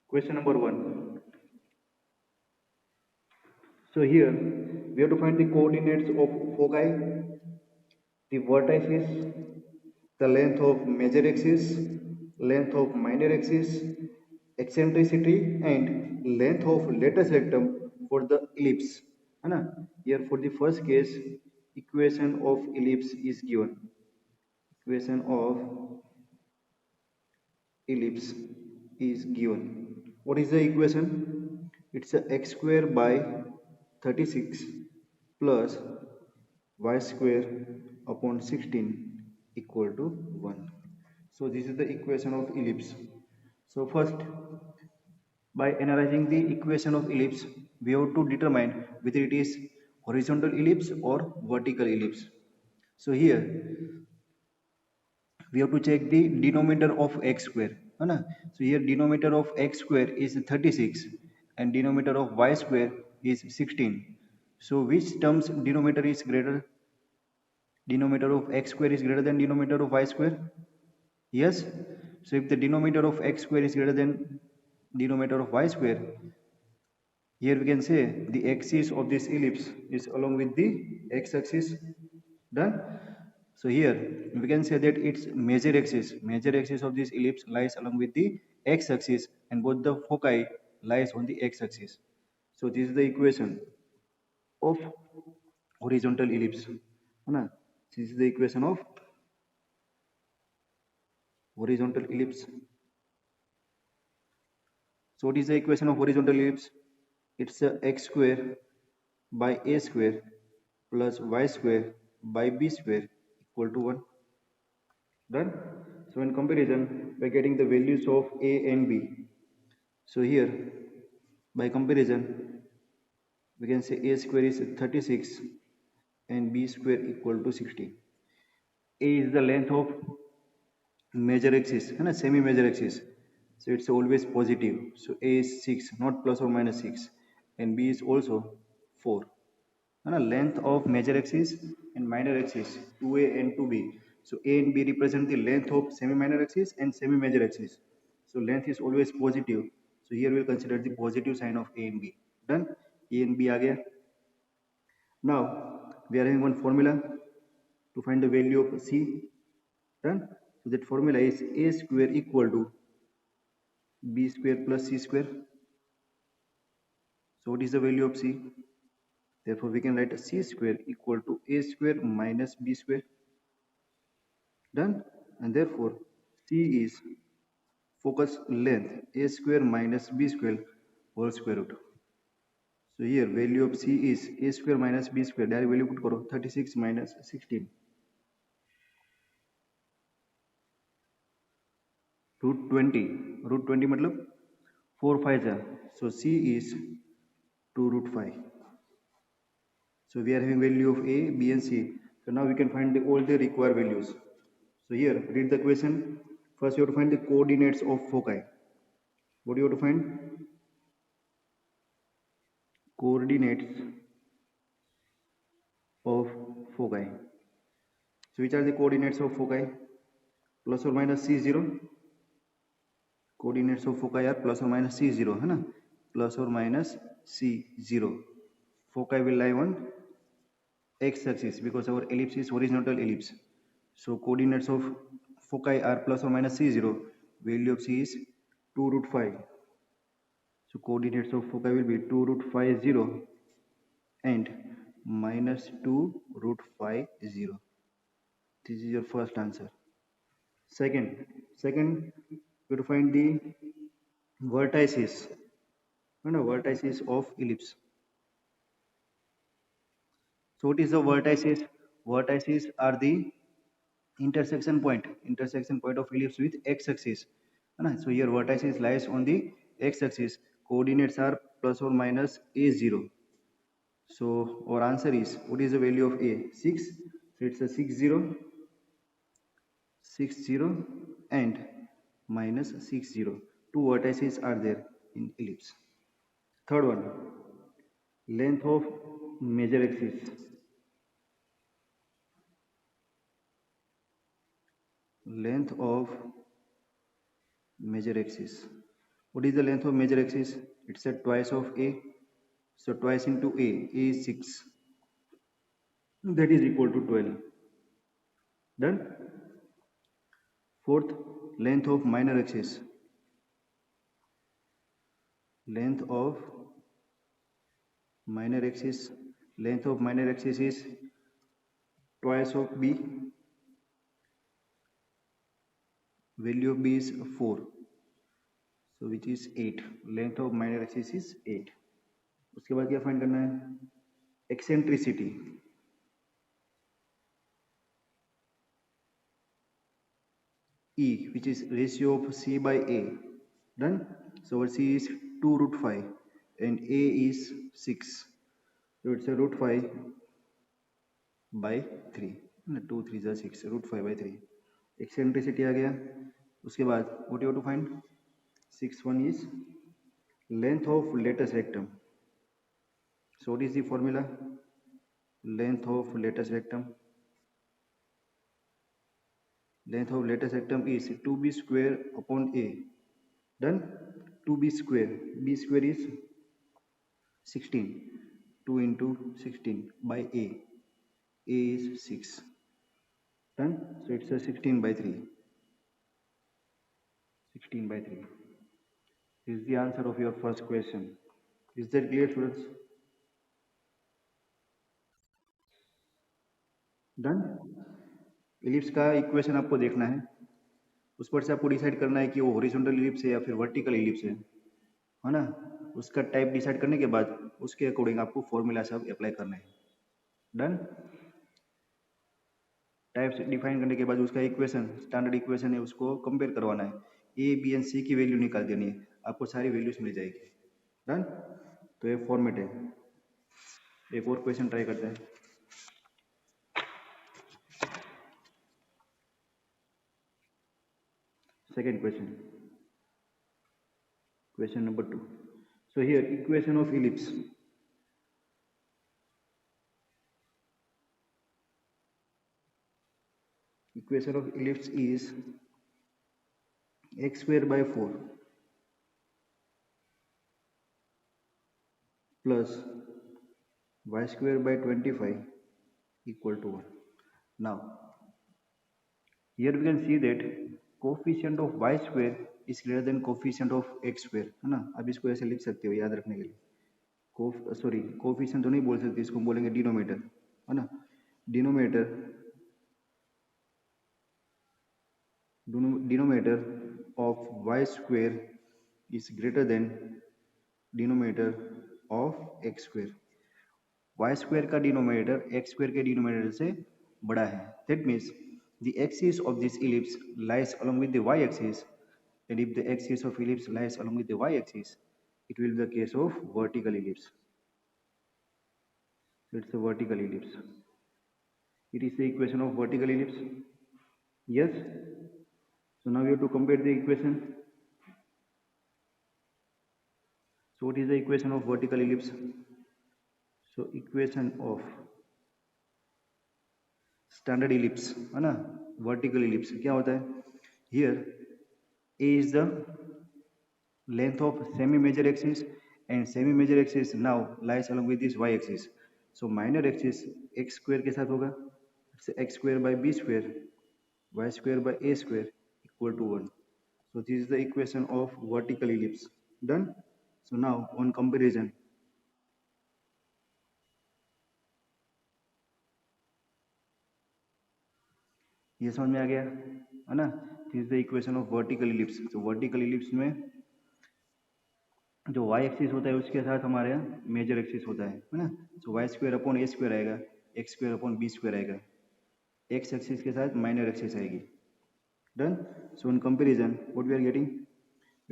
Question number 1. So here we have to find the coordinates of foci, the vertices, the length of major axis, length of minor axis, eccentricity and length of latus rectum for the ellipse. है ना? Here for the first case, equation of ellipse is given. Equation of ellipse is given. What is the equation? It's a x square by 36 plus y square upon 16 equal to 1. So this is the equation of ellipse. So first, by analyzing the equation of ellipse, we have to determine whether it is horizontal ellipse or vertical ellipse. So here we have to check the denominator of x square, है ना? So here denominator of x square is 36 and denominator of y square is 16. So which terms denominator is greater? Denominator of x square is greater than denominator of y square? Yes. So if the denominator of x square is greater than denominator of y square, here we can say the axis of this ellipse is along with the x-axis. Done. So here we can say that its major axis of this ellipse lies along with the x-axis and both the foci lies on the x-axis. So this is the equation of horizontal ellipse. है ना? This is the equation of horizontal ellipse. So what is the equation of horizontal ellipse? It's a x square by a square plus y square by b square equal to 1. Done. So in comparison, we're getting the values of a and b. So here, by comparison, we can say a square is 36 and b square equal to 60. A is the length of major axis, and a semi-major axis. So it's always positive. So a is 6, not plus or minus 6, and b is also 4. And length of major axis and minor axis 2a and 2b. So a and b represent the length of semi-minor axis and semi-major axis. So length is always positive. So here we'll consider the positive sign of a and b. Done. A and b aa gaya. Now we are having one formula to find the value of c. Done. So that formula is a square equal to b square plus c square. So what is the value of c? Therefore we can write c square equal to a square minus b square. Done. And therefore c is focus length a square minus b square whole square root. So here value of c is a square minus b square. Direct value put करो 36 minus 16. Root 20. Root 20 मतलब 4 5 जा. So c is 2 root 5. So we are having value of a, b and c. So now we can find all the required values. So here read the question. First you have to find the coordinates of foci. What do you have to find? Coordinates of foci. So which are the coordinates of foci? Plus or minus c0. Coordinates of foci are plus or minus c0, है ना? Plus or minus c0. Foci will lie on x-axis because our ellipse is horizontal ellipse. So coordinates of foci are plus or minus c0. Value of c is 2 root 5. So coordinates of foci will be 2 root 5 0 and minus 2 root 5 0. This is your first answer. Second, we have to find the vertices. Vertices of ellipse. So what is the vertices? Vertices are the intersection point of ellipse with x-axis. So here vertices lies on the x-axis. Coordinates are plus or minus a0. So our answer is, what is the value of a? 6. So it's a 6 0, 6 0 and minus 6 0. Two vertices are there in ellipse. Third one, length of major axis. Length of major axis. What is the length of major axis? It's a twice of A. So twice into A is 6. That is equal to 12. Done? Fourth, length of minor axis. Length of minor axis. Length of minor axis is twice of B. Value of B is 4. So which is 8. Length of minor axis is 8. उसके बाद क्या find करना है? Eccentricity. E, which is ratio of C by A. Done? So our C is 2 root 5 and A is 6. So it's a root 5 by 3. 2 3 is 6. Root 5 by 3. Eccentricity आ गया. उसके बाद what you have to find? 6th one is length of lattice rectum. So what is the formula? Length of lattice rectum. Length of lattice rectum is 2b square upon A. Done? 2b square. B square is 16. 2 into 16 by A. A is 6. Done? So it's a 16 by 3. 16 by 3. This is the answer of your first question. Is that clear, students? Done? Ellipse का equation आपको देखना है, उस पर से आपको decide करना है कि वो हॉरिजॉन्टल इलिप्स है या फिर वर्टिकल इलिप्स है ना? उसका टाइप डिसाइड करने के बाद उसके अकॉर्डिंग आपको फॉर्मूला सब अप्लाई करना है. डन? टाइप्स डिफाइन करने के बाद उसका इक्वेशन, स्टैंडर्ड इक्वेशन है, उसको कंपेयर करवाना है. ए बी एंड सी की वैल्यू निकाल देनी है, आपको सारी वैल्यूज मिल जाएगी. डन? तो ये फॉर्मेट है. एक और क्वेश्चन ट्राई करते हैं. Second question. Question number 2. So here equation of ellipse. Equation of ellipse is x square by 4 plus y square by 25 equal to 1. Now here we can see that coefficient of y square is greater than coefficient of x square, है ना? अब इसको ऐसे लिख सकते हो याद रखने के लिए. कोफिशिएंट तो नहीं बोल सकते, इसको बोलेंगे डिनोमिनेटर, है ना? Denominator of y square is greater than denominator of x square. y square का डिनोमिनेटर x square के डिनोमिनेटर से बड़ा है. That means the axis of this ellipse lies along with the y-axis, and if the axis of ellipse lies along with the y-axis, it will be the case of vertical ellipse. So it's a vertical ellipse. It is the equation of vertical ellipse. Yes. So now we have to compare the equation. So what is the equation of vertical ellipse? So equation of standard ellipse है ना, vertical ellipse क्या होता है? Here A is the length of semi major axis and semi major axis now lies along with this Y axis. So minor axis X square के साथ होगा, X square by B square Y square by A square equal to 1. So this is the equation of vertical ellipse. Done? So now on comparison, ये समझ में आ गया है ना? This is the equation of vertical ellipse. तो vertical ellipse में जो y axis होता है उसके साथ हमारे यहाँ मेजर एक्सिस होता है ना? So Y square upon A square आएगा, X square upon B square आएगा, एक्स एक्सिस के साथ माइनर एक्सिस आएगी. Done? So in comparison what we are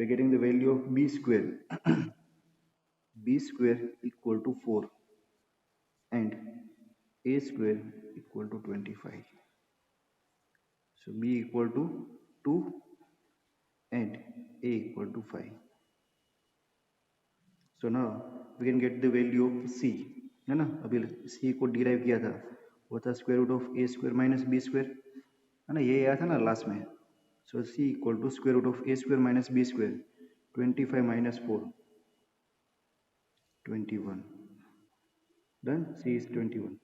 getting the value of B square equal to 4 and A square equal to 25. So b equal to 2 and a equal to 5. So now we can get the value of c, है ना? अभी c को derive किया था, वो था square root of A square minus B square, है ना? ये आया था ना लास्ट में. So c equal to square root of A square minus B square 25 minus 4, 21. Done. C is 21.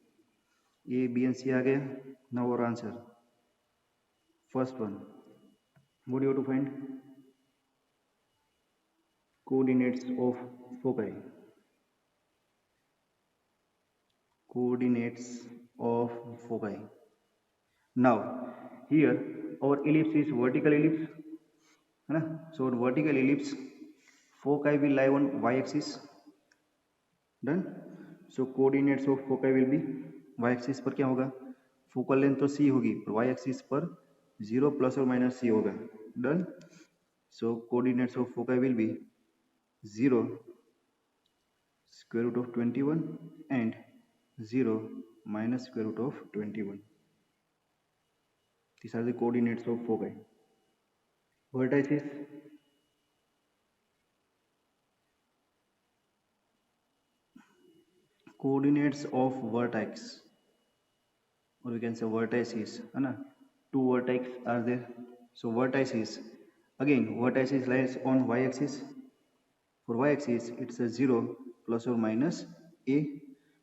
A, B and C आ गया. Now our answer. First one. What do you have to find? Coordinates of foci. Coordinates of foci. Now here our ellipse is vertical ellipse, है ना? So vertical ellipse foci will lie on y-axis. Done. So coordinates of foci will be y-axis पर क्या होगा? Focal length तो c होगी पर y-axis पर 0 plus और माइनस c होगा. Done. So coordinates of foci will be 0 square root of 21 and 0 minus square root of 21. These are the coordinates of foci. Vertices. Coordinates of vertex, or we can say vertices, है ना? Two vertex are there. So vertices, again vertices lies on y-axis. For y-axis it's a 0 plus or minus a.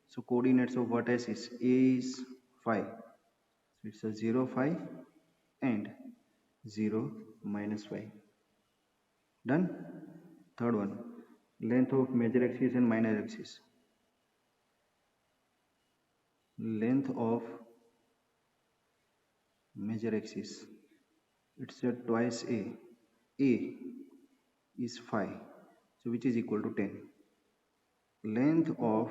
So coordinates of vertices, a is 5. So it's a 0, 5 and 0 minus 5. Done. Third one, length of major axis and minor axis. Length of major axis, it's a twice a. A is 5, so which is equal to 10. Length of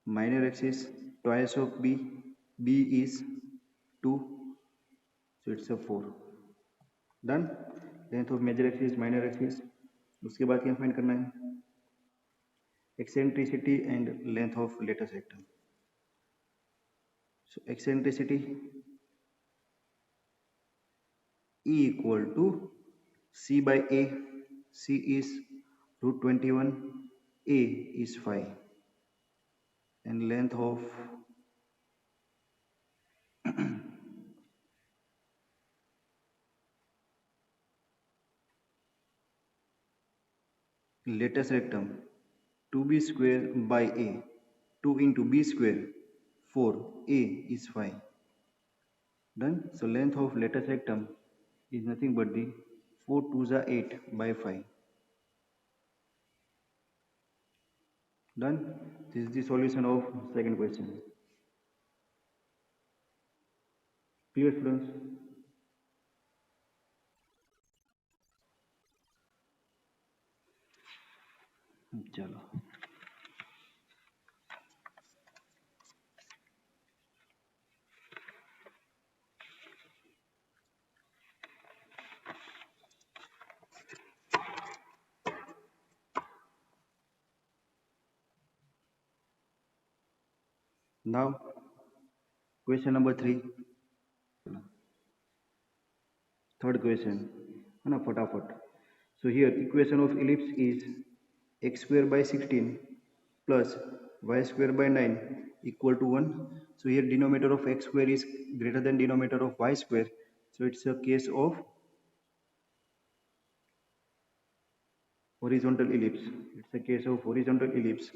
minor axis, twice of b. B is 2, so it's a 4. Done. Length of major axis, minor axis. उसके बाद क्या find करना है? Eccentricity and length of lattice rectum. So eccentricity, E equal to C by A. C is root 21, A is 5, and length of lattice rectum, 2b square by A. 2 into b square, 4, A is 5. Done. So length of lattice rectum is nothing but the 4 2s are 8 by 5. Done. This is the solution of second question. Clear, students? चलो. Now question number 3. Third question, है ना? फटाफट. So here equation of ellipse is x square by 16 plus y square by 9 equal to 1. So here denominator of x square is greater than denominator of y square. So it's a case of horizontal ellipse. It's a case of horizontal ellipse.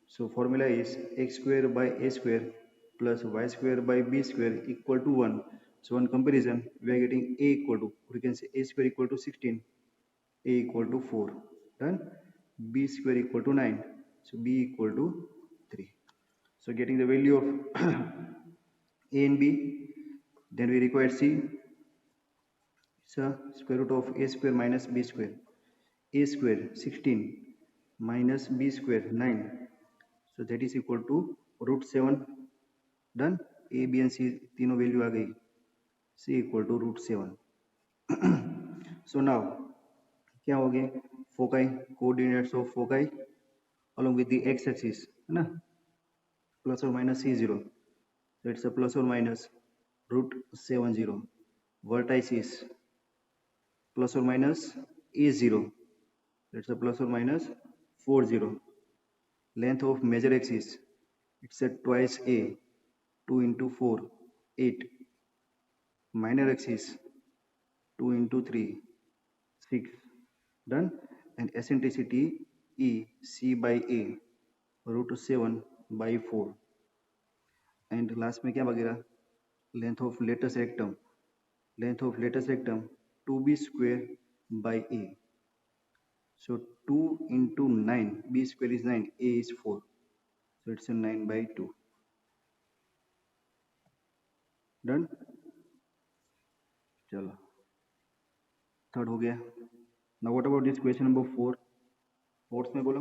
So formula is x square by a square plus y square by b square equal to 1. So on comparison, we are getting a equal to, we can say a square equal to 16, a equal to 4. Done. B square equal to 9. So b equal to 3. So getting the value of a and b, then we require c. It's a square root of a square minus b square. A square 16 minus b square 9. So that is equal to root 7. Done. A, B and C तीनों value आ गई. C equal to root 7. So now क्या हो गया? Foci, coordinates of foci along with the x-axis, है ना? Plus or minus C0. So it's a plus or minus root 70. Vertices plus or minus A0. It's a plus or minus 40. Length of major axis, it's a twice A. 2 into 4, 8. Minor axis, 2 into 3, 6. Done. And eccentricity E C by A root 7 by 4. And last में क्या वगैरह, length of latus rectum, length of latest rectum 2b square by a. So 2 into 9, b square is 9, a is 4, so it's a 9 by 2. Done. चलो third हो गया. Now what about this question number 4? Fourth में बोलो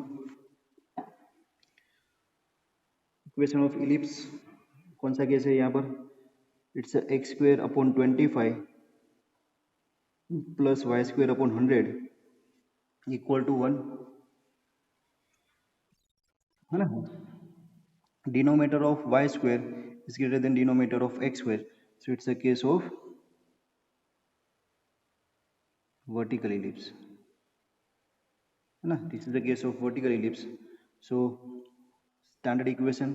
equation of ellipse कौन सा case है यहाँ पर. It's X square upon 25 plus Y square upon 100 equal to 1 है ना. Denominator of Y square is greater than denominator of x square, so it's a case of vertical ellipse है ना. This is the case of vertical ellipse. So standard equation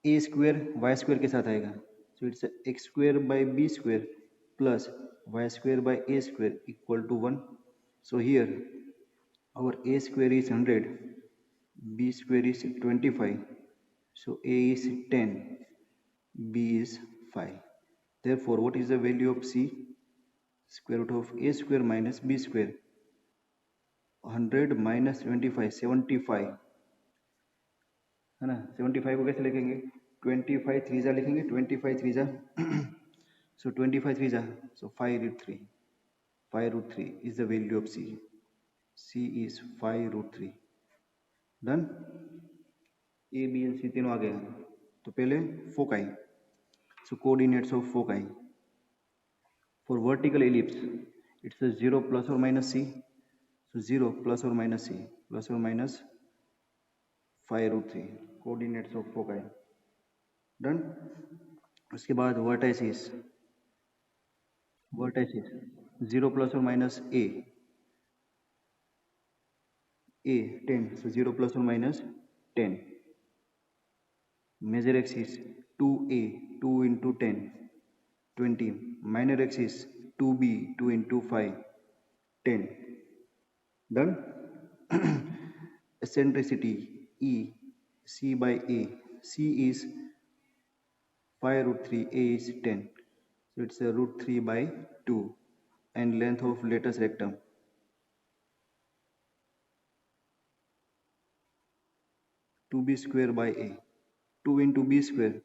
a square y square के साथ आएगा, so it's a x square by b square plus y square by a square equal to 1. So here our a square is 100, b square is 25, so a is 10, b is 5. Therefore what is the value of c? Square root of a square minus b square. 100 minus 25, 75 है ना. 75 को कैसे लिखेंगे, 25 थ्रीजा लिखेंगे, 25 थ्रीजा so 25 थ्रीजा, so 5 root 3. 5 root 3 is the value of c. c is 5 root 3. Done. A B and C तीनों आ गए. तो पहले foci, so coordinates of foci for vertical ellipse it's 0 plus और माइनस सी, सो 0 प्लस और minus C plus और minus 5 root 3 coordinates of foci. Done. उसके बाद वर्टाइसिस 0 प्लस और minus A 10, so 0 plus or minus 10. Major axis 2a 2 into 10 20. Minor axis 2b 2 into 5 10. Done. Eccentricity E c by a, c is 5 root 3, a is 10, so it's a root 3 by 2. And length of latus rectum 2b square by a, 2 into b square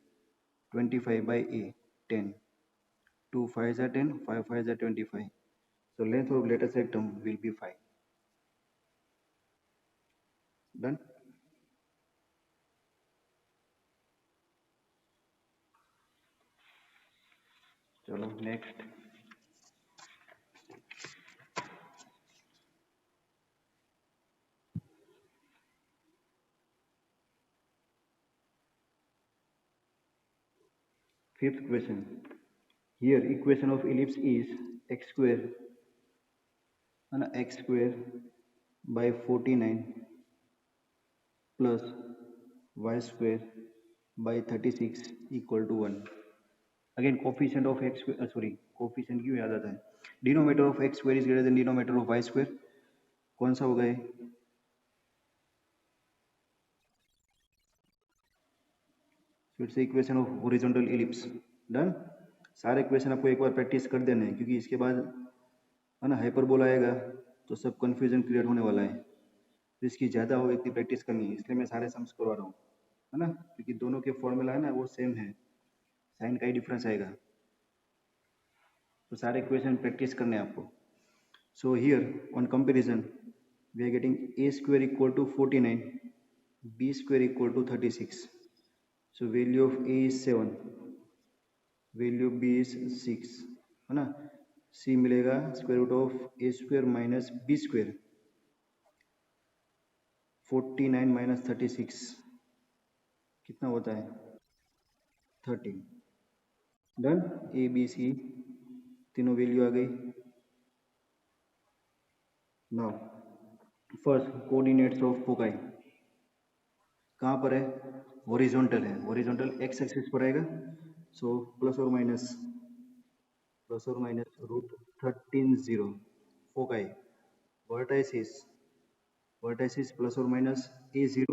25 by a 10, 2 5s are 10, 5 5s are 25, so length of latus rectum will be 5. Done. चलो next. Fifth question. Here equation of ellipse is x square and x square by 49 plus y square by 36 equal to 1. Again coefficient of x square, coefficient क्यों याद आता है, denominator of x square is greater than denominator of y square. कौन सा होगा ये? So it's the equation of horizontal ellipse. Done. सारे equation आपको एक बार प्रैक्टिस कर देना है, क्योंकि इसके बाद है ना हाइपरबोला आएगा तो सब कंफ्यूजन क्रिएट होने वाला है. तो इसकी ज़्यादा हो इतनी प्रैक्टिस करनी है, इसलिए मैं सारे सम्स करवा रहा हूँ, है ना, क्योंकि दोनों के फॉर्मूला है ना वो सेम है, साइन का ही डिफरेंस आएगा. तो सारे इक्वेशन प्रैक्टिस करने हैं आपको. So here on comparison we are getting a square equal to 49, b square equal to 36. So value of a is 7, value of b is 6, है ना. c मिलेगा square root of a square minus b square, 49 minus 36 कितना होता है 13. Done. a b c तीनों value आ गई. Now first coordinates of foci कहाँ पर है, हॉरिजॉन्टल है, हॉरिजॉन्टल एक्स एक्सिस पर आएगा, सो प्लस और minus plus or minus root 13 0. Foci. Vertices plus or minus a0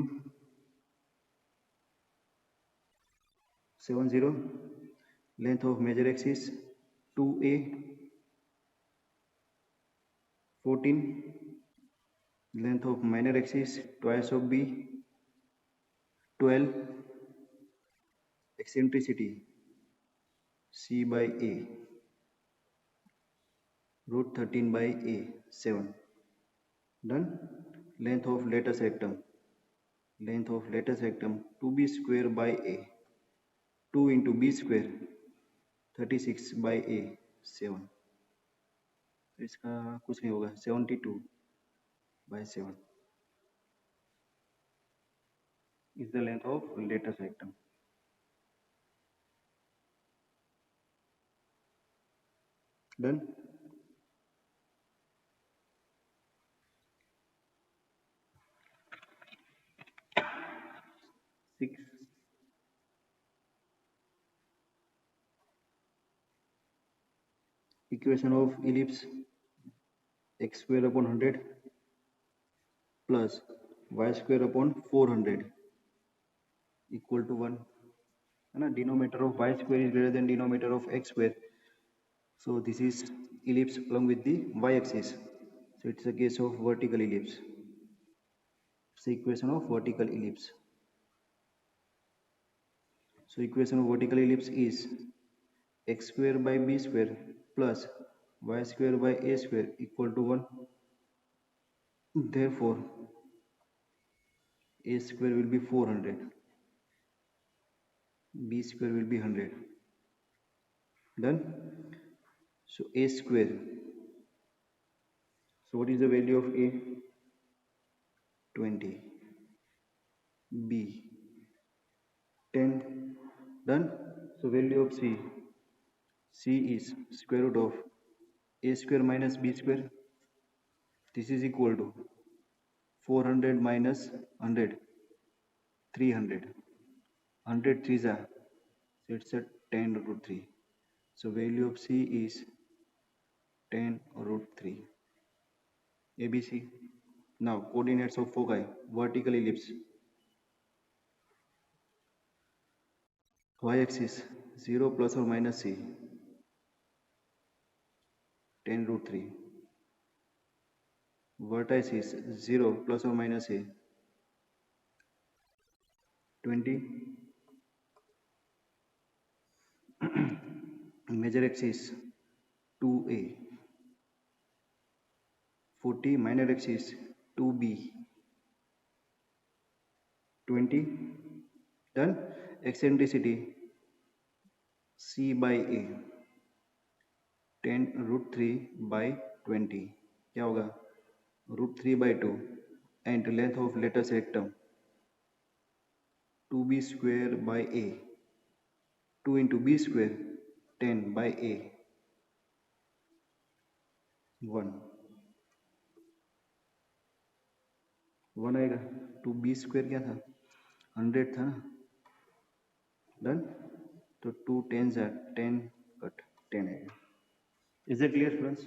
7 0. Length of major axis 2a 14. Length of minor axis twice of b 12. Eccentricity c by a root 13 by a 7. Done. Length of lattice rectum 2b square by a 2 into b square 36 by a 7. इसका कुछ नहीं होगा 72 by 7 is the length of lattice rectum. Done. Six. Equation of ellipse x square upon 100 plus y square upon 400 equal to 1. है ना, denominator of y square is greater than denominator of x square. So this is ellipse along with the y-axis. So it's a case of vertical ellipse. It's the equation of vertical ellipse. So equation of vertical ellipse is x square by b square plus y square by a square equal to 1. Therefore, a square will be 400, b square will be 100. Done. So a square. So what is the value of a? 20. B 10. Done. So value of c. C is square root of a square minus b square. This is equal to 400 minus 100, 300. 100 3s are, so it's a 10 root 3. So value of c is 10 root 3. ABC. Now coordinates of foci. Vertical ellipse. Y-axis 0 plus or minus c 10 root 3. Vertices 0 plus or minus a 20. Major axis 2a 40. Minor axis 2b 20. Done. Eccentricity c by a 10 root 3 by 20. क्या होगा? root 3 by 2. And length of lattice rectum 2b square by a 2 into b square 10 by a 1 आएगा. 2b square क्या था? 100 था ना. Done. तो 2 10s are 10 cut 10 आएगा. Is it clear friends?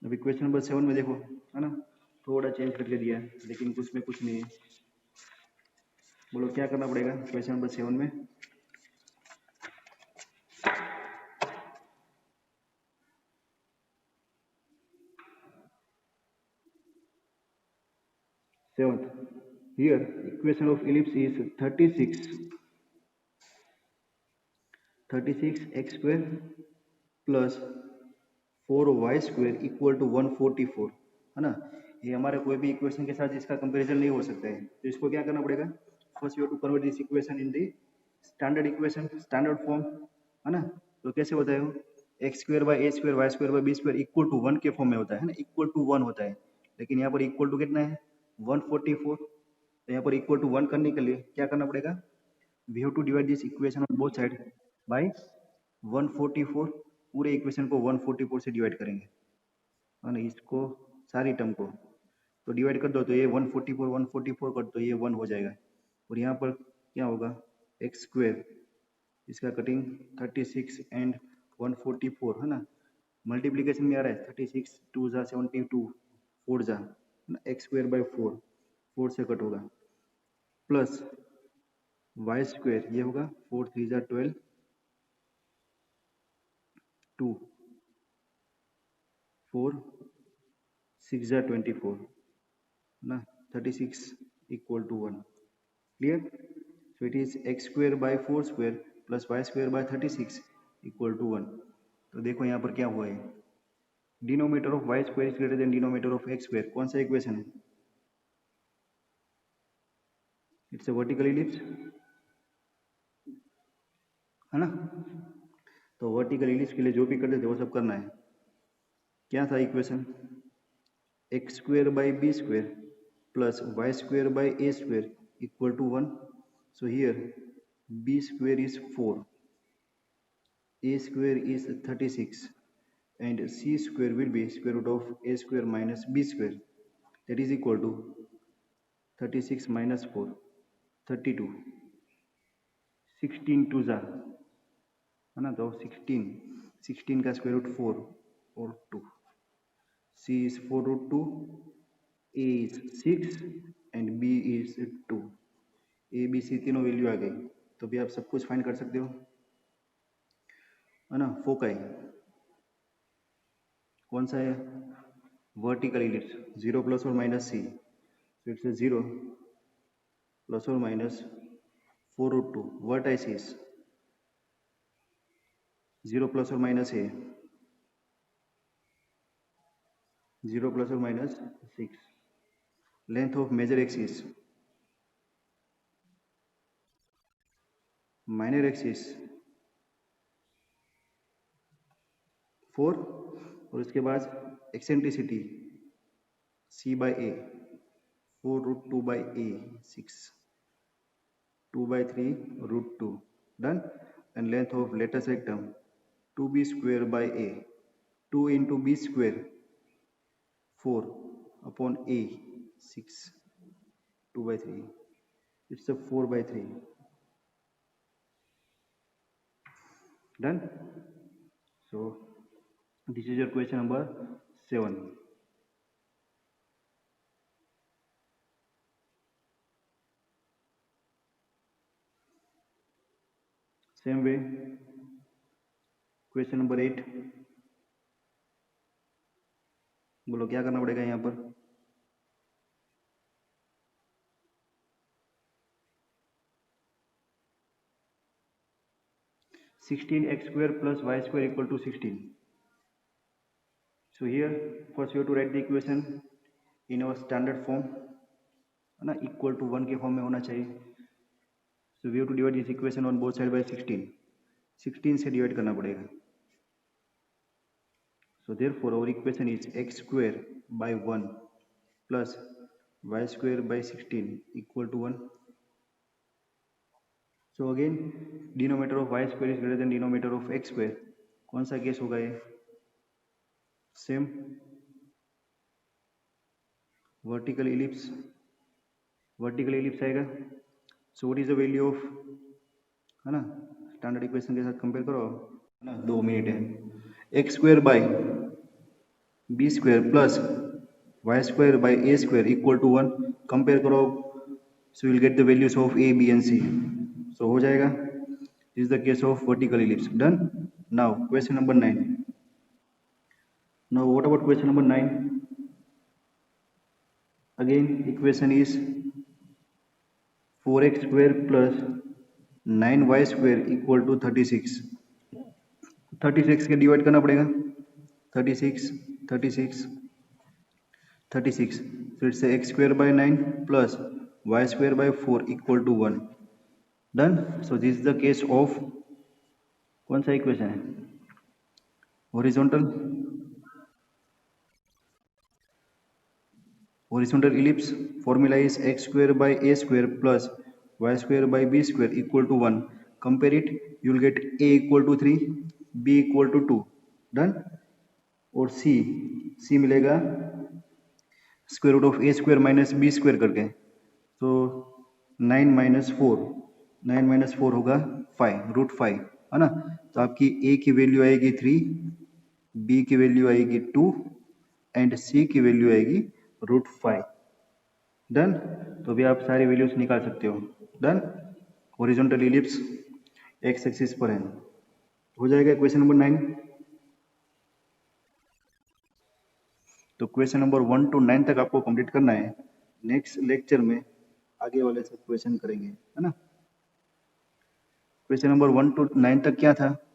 अब इक्वेशन नंबर 7 में देखो, है ना, थोड़ा चेंज करके दिया है, लेकिन उसमें कुछ नहीं है. बोलो क्या करना पड़ेगा इक्वेशन नंबर 7 में? Seventh, here equation of ellipse is 36 x square plus 4y square equal to 144, है ना. ये हमारे कोई भी इक्वेशन के साथ इसका कंपैरिजन नहीं हो सकता है, तो इसको क्या करना पड़ेगा? First you have to convert this equation in the standard equation, standard form, है ना. तो कैसे होता है वो? X square by A square Y square by B square equal to 1 के फॉर्म में होता है ना, इक्वल टू 1 होता है. लेकिन यहाँ पर इक्वल टू कितना है? 144. तो यहाँ पर इक्वल टू 1 करने के लिए क्या करना पड़ेगा? We have to divide this equation on both side by 144. पूरे इक्वेशन को 144 से डिवाइड करेंगे, है ना, इसको सारी टर्म को. तो डिवाइड कर दो तो ये 144 कर दो, ये 1 हो जाएगा। और यहाँ पर क्या होगा, एक्स स्क्वेयर, इसका कटिंग 36 एंड 144 है ना, मल्टीप्लीकेशन में आ रहा है 36 2 जा 72 4 जा एक्स स्क्वेयर बाई 4 से कट होगा, प्लस वाई स्क्वेयर ये होगा 4 3 जा 12 2 4 6 जा 24 ना 36 equal to 1। Clear? So it is X square by 4 square plus Y square by 36 equal to 1। तो देखो यहाँ पर क्या हुआ है, denominator of Y square is greater than denominator of X square. कौन सा इक्वेशन है? इट्स अ वर्टिकल इलिप्स है ना। तो वर्टिकल इलिप्स के लिए जो भी करते थे वो सब करना है। क्या था equation? X square by B square plus Y square by A square equal to 1। So here b square is 4, a square is 36 and c square will be square root of a square minus b square, that is equal to 36 minus 4 32 16 2 जा है ना, तो 16 का square root 4 और 2, c is 4 root 2, a is 6 and b is 2। a b c तीनों value आ गई, तो भी आप सब कुछ फाइंड कर सकते हो है ना। फोकाई कौन सा है? वर्टिकल इलिप्स, 0 प्लस और minus C, so it's a 0 plus or minus 4 root 2, vertices 0 plus or minus a, 0 plus or minus 6, length of major axis, minor axis 4 और उसके बाद eccentricity c by a 4 root 2 by a 6 2 by 3 root 2 done, and length of lattice rectum 2b square by a 2 into b square 4 upon a 6 2 by 3, it's a 4 by 3 done. So this is your question number 7. Same way, question number 8, बोलो क्या करना पड़ेगा यहाँ पर? Sixteen X square plus Y square equal to 16। So here first you have to write the equation in our standard form है ना, equal to 1 के form में होना चाहिए। So we have to divide this equation on both side by 16 से divide करना पड़ेगा। So therefore our equation is x square by 1 plus y square by 16 equal to 1. So again denominator of y square is greater than denominator of x square. कौन सा case होगा ये? Same vertical ellipse आएगा। So what is the value of है ना, standard equation के साथ compare करो है ना, 2 मिनट है। X square by B square plus Y square by A square equal to 1, compare करो, so will get the values of A B and C. So हो जाएगा, this is the case of vertical ellipse done. Now question number 9। Now what about question number 9? Again equation is 4x square plus 9y square equal to 36। 36 के divide करना पड़ेगा, 36 so it's x square by 9 plus y square by 4 equal to 1 done. So this is the case of कौन सा equation है? horizontal ellipse formula is x square by a square plus y square by b square equal to 1. Compare it, you will get a equal to 3, b equal to 2 done, और c मिलेगा square root of A square minus B square करके, तो 9 - 4 होगा 5 √5 है ना। तो आपकी ए की वैल्यू आएगी 3, बी की वैल्यू आएगी 2 एंड सी की वैल्यू आएगी √5। डन। तो भी आप सारी वैल्यूज निकाल सकते हो। Done. Horizontal ellipse x axis पर है। हो जाएगा क्वेश्चन नंबर 9। तो क्वेश्चन नंबर 1 to 9 तक आपको कंप्लीट करना है। नेक्स्ट लेक्चर में आगे वाले सब क्वेश्चन करेंगे, है ना। क्वेश्चन नंबर 1 to 9 तक क्या था?